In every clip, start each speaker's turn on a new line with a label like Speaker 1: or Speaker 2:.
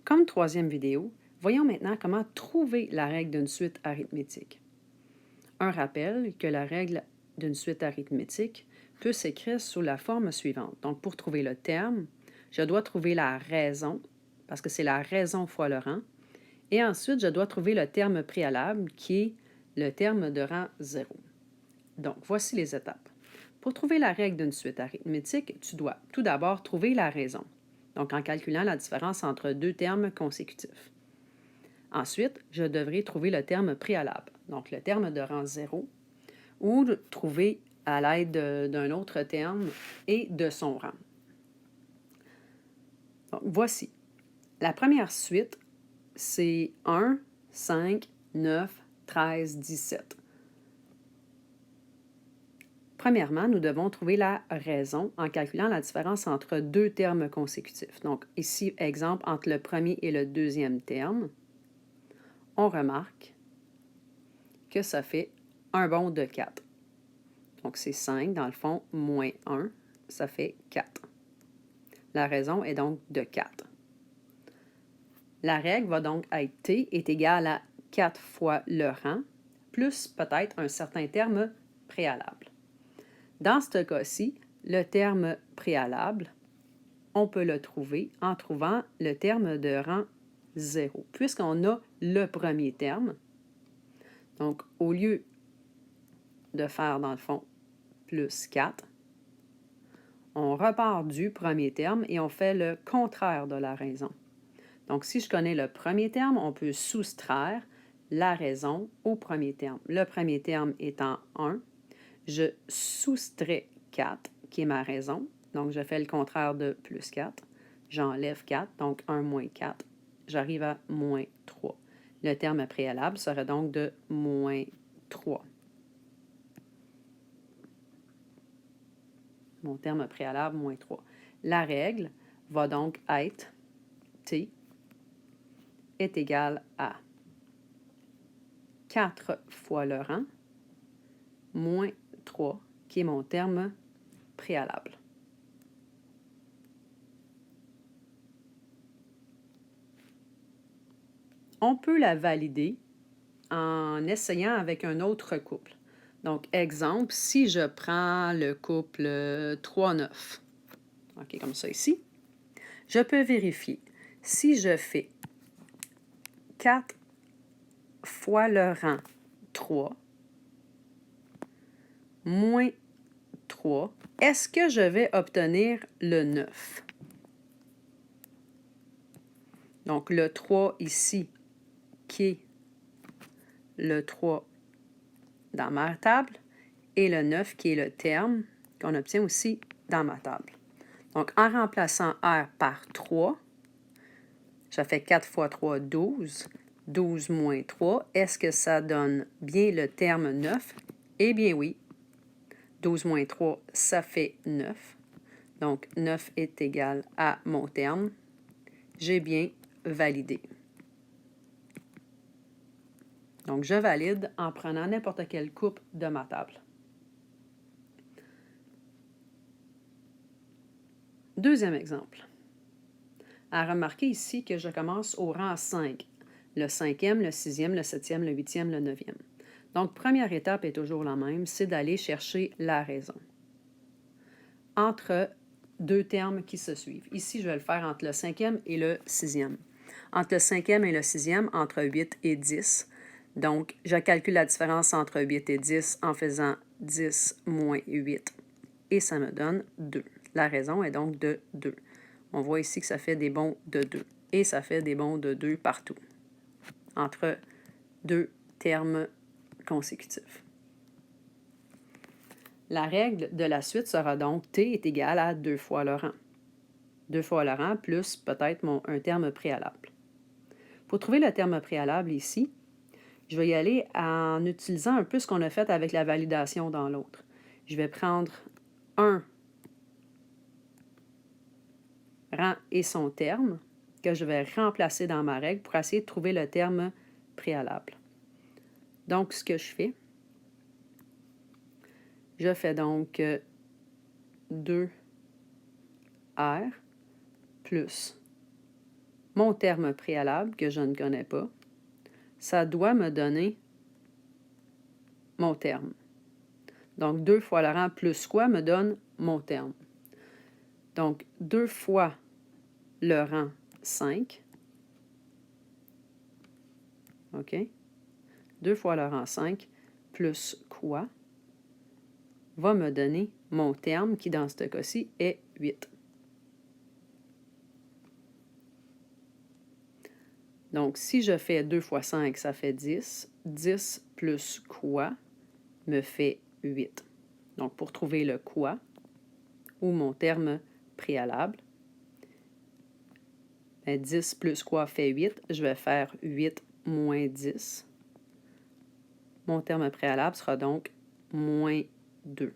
Speaker 1: Comme troisième vidéo, voyons maintenant comment trouver la règle d'une suite arithmétique. Un rappel que la règle d'une suite arithmétique peut s'écrire sous la forme suivante. Donc, pour trouver le terme, je dois trouver la raison, parce que c'est la raison fois le rang, et ensuite, je dois trouver le terme préalable, qui est le terme de rang 0. Donc, voici les étapes. Pour trouver la règle d'une suite arithmétique, tu dois tout d'abord trouver la raison, donc en calculant la différence entre deux termes consécutifs. Ensuite, je devrai trouver le terme préalable, donc le terme de rang 0, ou trouver à l'aide d'un autre terme et de son rang. Donc, voici. La première suite, c'est 1, 5, 9, 13, 17. Premièrement, nous devons trouver la raison en calculant la différence entre deux termes consécutifs. Donc, ici, exemple, entre le premier et le deuxième terme, on remarque que ça fait un bond de 4. Donc, c'est 5, dans le fond, moins 1, ça fait 4. La raison est donc de 4. La règle va donc être T est égale à 4 fois le rang, plus peut-être un certain terme préalable. Dans ce cas-ci, le terme préalable, on peut le trouver en trouvant le terme de rang 0, puisqu'on a le premier terme. Donc, au lieu de faire, dans le fond, plus 4, on repart du premier terme et on fait le contraire de la raison. Donc, si je connais le premier terme, on peut soustraire la raison au premier terme. Le premier terme étant 1, je soustrais 4, qui est ma raison. Donc, je fais le contraire de plus 4. J'enlève 4, donc 1 moins 4. J'arrive à moins 3. Le terme préalable serait donc de moins 3. Mon terme préalable, moins 3. La règle va donc être T est égal à 4 fois le rang, moins 3, qui est mon terme préalable. On peut la valider en essayant avec un autre couple. Donc, exemple, si je prends le couple 3-9, OK, comme ça ici, je peux vérifier. Si je fais 4 fois le rang 3, moins 3, est-ce que je vais obtenir le 9? Donc, le 3 ici, qui est le 3 dans ma table, et le 9 qui est le terme qu'on obtient aussi dans ma table. Donc, en remplaçant R par 3, ça fait 4 fois 3, 12. 12 moins 3, est-ce que ça donne bien le terme 9? Eh bien oui. 12 moins 3, ça fait 9. Donc, 9 est égal à mon terme. J'ai bien validé. Donc, je valide en prenant n'importe quelle coupe de ma table. Deuxième exemple. À remarquer ici que je commence au rang 5. Le 5e, le 6e, le 7e, le 8e, le 9e. Donc, première étape est toujours la même, c'est d'aller chercher la raison entre deux termes qui se suivent. Ici, je vais le faire entre le 5e et le 6e. Entre le 5e et le 6e, entre 8 et 10. Donc, je calcule la différence entre 8 et 10 en faisant 10 moins 8. Et ça me donne 2. La raison est donc de 2. On voit ici que ça fait des bonds de 2. Et ça fait des bonds de 2 partout, entre deux termes consécutifs. La règle de la suite sera donc T est égal à 2 fois le rang. 2 fois le rang plus peut-être un terme préalable. Pour trouver le terme préalable ici, je vais y aller en utilisant un peu ce qu'on a fait avec la validation dans l'autre. Je vais prendre un rang et son terme que je vais remplacer dans ma règle pour essayer de trouver le terme préalable. Donc, ce que je fais donc 2R plus mon terme préalable, que je ne connais pas, ça doit me donner mon terme. Donc, 2 fois le rang plus quoi me donne mon terme. Donc, 2 fois le rang 5. OK? 2 fois le rang 5 plus quoi va me donner mon terme qui, dans ce cas-ci, est 8. Donc, si je fais 2 fois 5, ça fait 10. 10 plus quoi me fait 8. Donc, pour trouver le quoi ou mon terme préalable, 10 plus quoi fait 8. Je vais faire 8 moins 10. Mon terme préalable sera donc moins 2.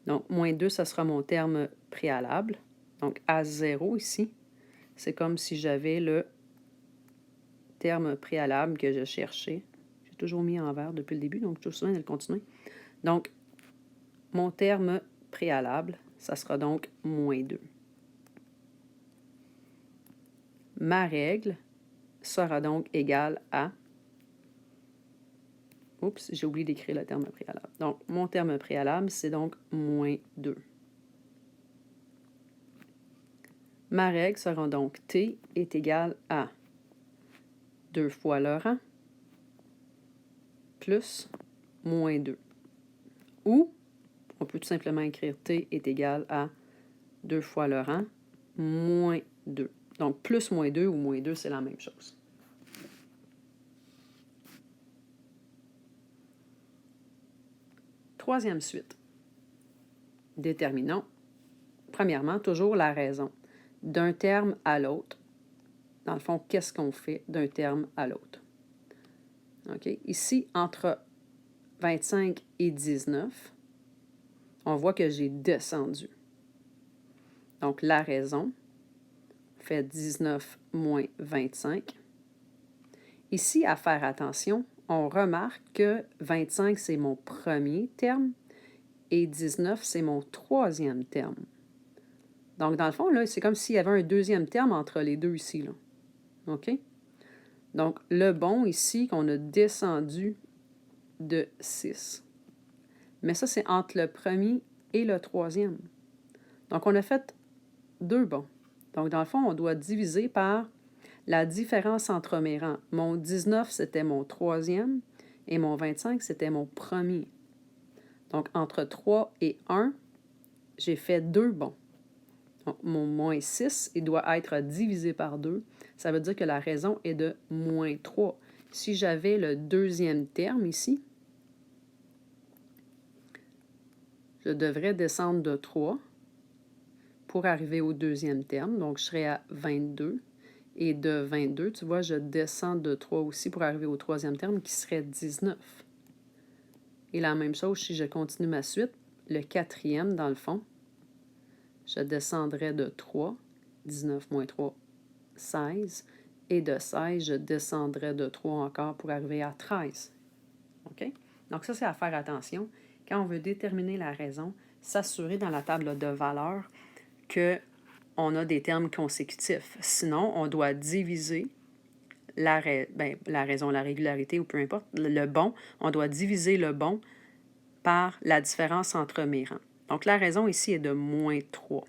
Speaker 1: Donc, moins 2, ça sera mon terme préalable. Donc, à 0 ici, c'est comme si j'avais le terme préalable que je cherchais. J'ai toujours mis en vert depuis le début, donc je suis souviens de le continuer. Donc, mon terme préalable, ça sera donc moins 2. Ma règle sera donc égale à... Oups, j'ai oublié d'écrire le terme préalable. Donc, mon terme préalable, c'est donc moins 2. Ma règle sera donc T est égal à 2 fois le rang plus moins 2. Ou, on peut tout simplement écrire T est égal à 2 fois le rang moins 2. Donc, plus moins 2 ou moins 2, c'est la même chose. Troisième suite. Déterminons, premièrement, toujours la raison. D'un terme à l'autre, dans le fond, qu'est-ce qu'on fait d'un terme à l'autre? OK? Ici, entre 25 et 19, on voit que j'ai descendu. Donc, la raison fait 19 moins 25. Ici, à faire attention, on remarque que 25, c'est mon premier terme et 19, c'est mon troisième terme. Donc, dans le fond, là, c'est comme s'il y avait un deuxième terme entre les deux ici, là. OK? Donc, le bon ici, qu'on a descendu de 6. Mais ça, c'est entre le premier et le troisième. Donc, on a fait 2 bons. Donc, dans le fond, on doit diviser par la différence entre mes rangs. Mon 19, c'était mon troisième, et mon 25, c'était mon premier. Donc, entre 3 et 1, j'ai fait 2 bons. Donc, mon moins 6, il doit être divisé par 2. Ça veut dire que la raison est de moins 3. Si j'avais le deuxième terme ici, je devrais descendre de 3 pour arriver au deuxième terme. Donc, je serais à 22. Et de 22, tu vois, je descends de 3 aussi pour arriver au troisième terme qui serait 19. Et la même chose, si je continue ma suite, le quatrième, dans le fond, je descendrais de 3, 19 moins 3, 16. Et de 16, je descendrais de 3 encore pour arriver à 13. OK? Donc ça, c'est à faire attention. Quand on veut déterminer la raison, s'assurer dans la table de valeurs qu'on a des termes consécutifs. Sinon, on doit diviser la raison, la régularité ou peu importe, le bon, on doit diviser le bon par la différence entre mes rangs. Donc, la raison ici est de moins 3.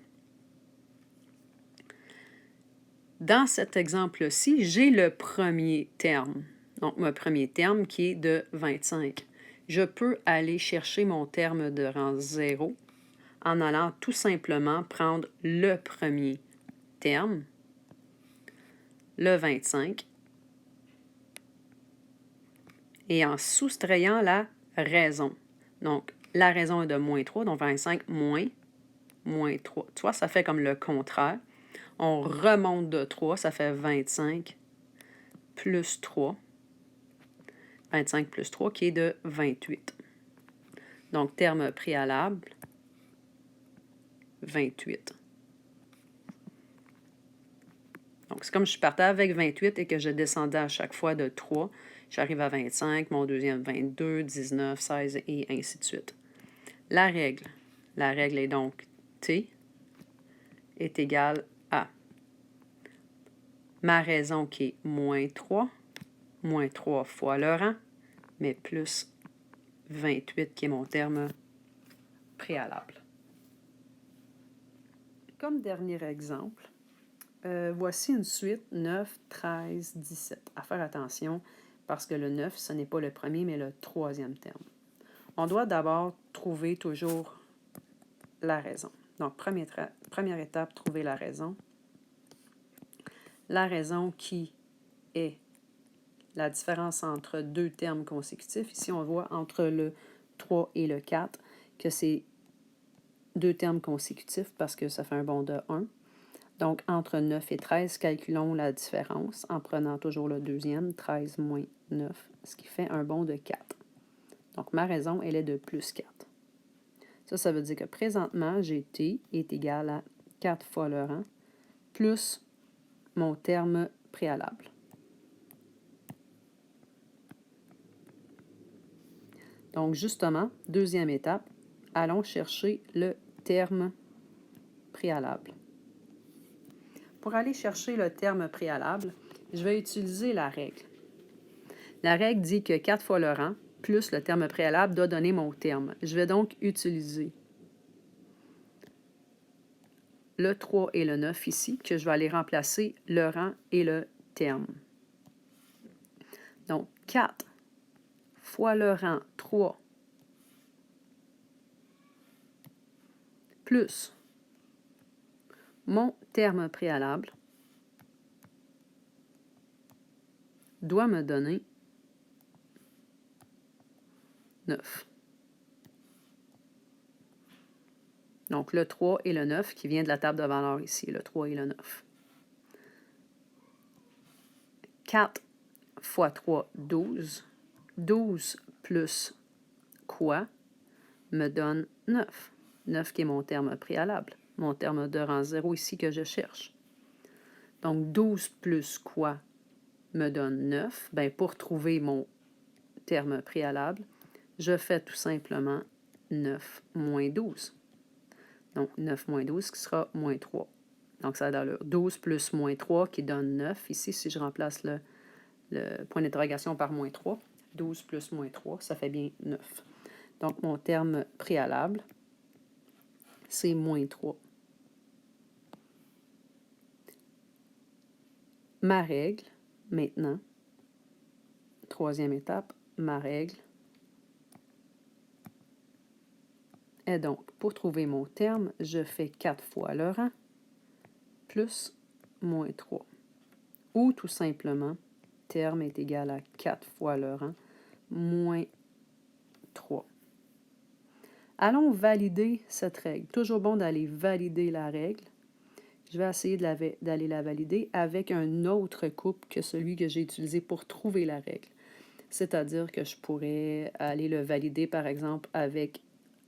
Speaker 1: Dans cet exemple-ci, j'ai le premier terme. Donc, mon premier terme qui est de 25. Je peux aller chercher mon terme de rang 0 en allant tout simplement prendre le premier terme, le 25, et en soustrayant la raison. Donc, la raison est de moins 3, donc 25 moins 3. Tu vois, ça fait comme le contraire. On remonte de 3, ça fait 25 plus 3. 25 plus 3 qui est de 28. Donc, terme préalable, 28. Donc, c'est comme je partais avec 28 et que je descendais à chaque fois de 3. J'arrive à 25, mon deuxième 22, 19, 16 et ainsi de suite. La règle est donc T est égale à ma raison qui est moins 3 fois le rang, mais plus 28 qui est mon terme préalable. Comme dernier exemple, voici une suite 9, 13, 17. À faire attention parce que le 9, ce n'est pas le premier, mais le troisième terme. On doit d'abord trouver toujours la raison. Donc, première étape, trouver la raison. La raison qui est la différence entre deux termes consécutifs. Ici, on voit entre le 3 et le 4 que c'est deux termes consécutifs parce que ça fait un bond de 1. Donc, entre 9 et 13, calculons la différence en prenant toujours le deuxième, 13 moins 9, ce qui fait un bond de 4. Donc, ma raison, elle est de plus 4. Ça veut dire que présentement, GT est égal à 4 fois le rang plus mon terme préalable. Donc, justement, deuxième étape, allons chercher le terme préalable. Pour aller chercher le terme préalable, je vais utiliser la règle. La règle dit que 4 fois le rang plus le terme préalable doit donner mon terme. Je vais donc utiliser le 3 et le 9 ici, que je vais aller remplacer le rang et le terme. Donc, 4 fois le rang 3 plus mon terme préalable doit me donner 9. Donc, le 3 et le 9 qui vient de la table de valeurs ici, le 3 et le 9. 4 fois 3, 12. 12 plus quoi me donne 9. 9 qui est mon terme préalable, mon terme de rang 0 ici que je cherche. Donc, 12 plus quoi me donne 9. Bien, pour trouver mon terme préalable, je fais tout simplement 9 moins 12. Donc, 9 moins 12 qui sera moins 3. Donc, ça a d'allure. 12 plus moins 3 qui donne 9. Ici, si je remplace le point d'interrogation par moins 3, 12 plus moins 3, ça fait bien 9. Donc, mon terme préalable, c'est moins 3. Ma règle, maintenant, troisième étape, ma règle est donc, pour trouver mon terme, je fais 4 fois le rang plus moins 3. Ou tout simplement, terme est égal à 4 fois le rang moins 3. Allons valider cette règle. Toujours bon d'aller valider la règle. Je vais essayer d'aller la valider avec un autre couple que celui que j'ai utilisé pour trouver la règle. C'est-à-dire que je pourrais aller le valider, par exemple, avec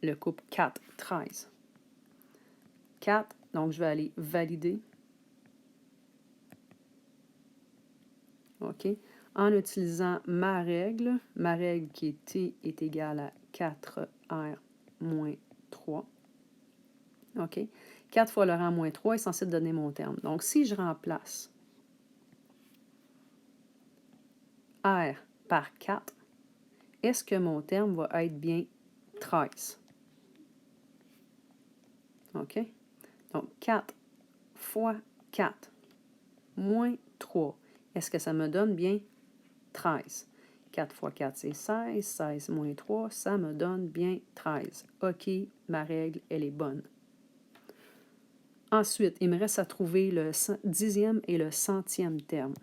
Speaker 1: le couple 4, 13. 4, donc je vais aller valider. OK. En utilisant ma règle qui est T est égale à 4R moins 3. OK. 4 fois le rang moins 3 est censé donner mon terme. Donc, si je remplace R par 4, est-ce que mon terme va être bien 13? OK? Donc, 4 fois 4 moins 3. Est-ce que ça me donne bien 13? 4 fois 4, c'est 16. 16 moins 3, ça me donne bien 13. OK, ma règle, elle est bonne. Ensuite, il me reste à trouver le dixième et le centième terme.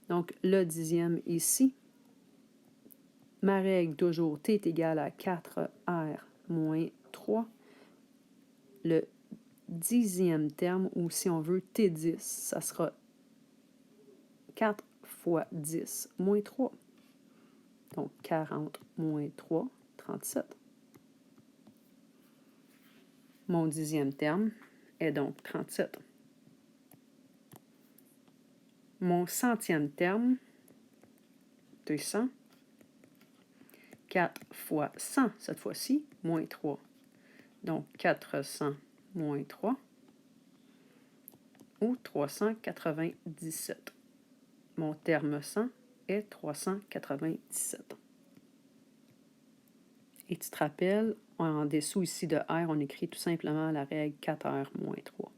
Speaker 1: Donc, le dixième ici, ma règle toujours T est égal à 4R moins 3. Le dixième terme, ou si on veut T10, ça sera 4 fois 10 moins 3. Donc, 40 moins 3, 37. Mon dixième terme est donc 37. Mon centième terme, 200. 4 fois 100, cette fois-ci, moins 3. Donc, 400 moins 3. ou 397. Mon terme 100 est 397. Et tu te rappelles, en dessous ici de R, on écrit tout simplement la règle 4R moins 3.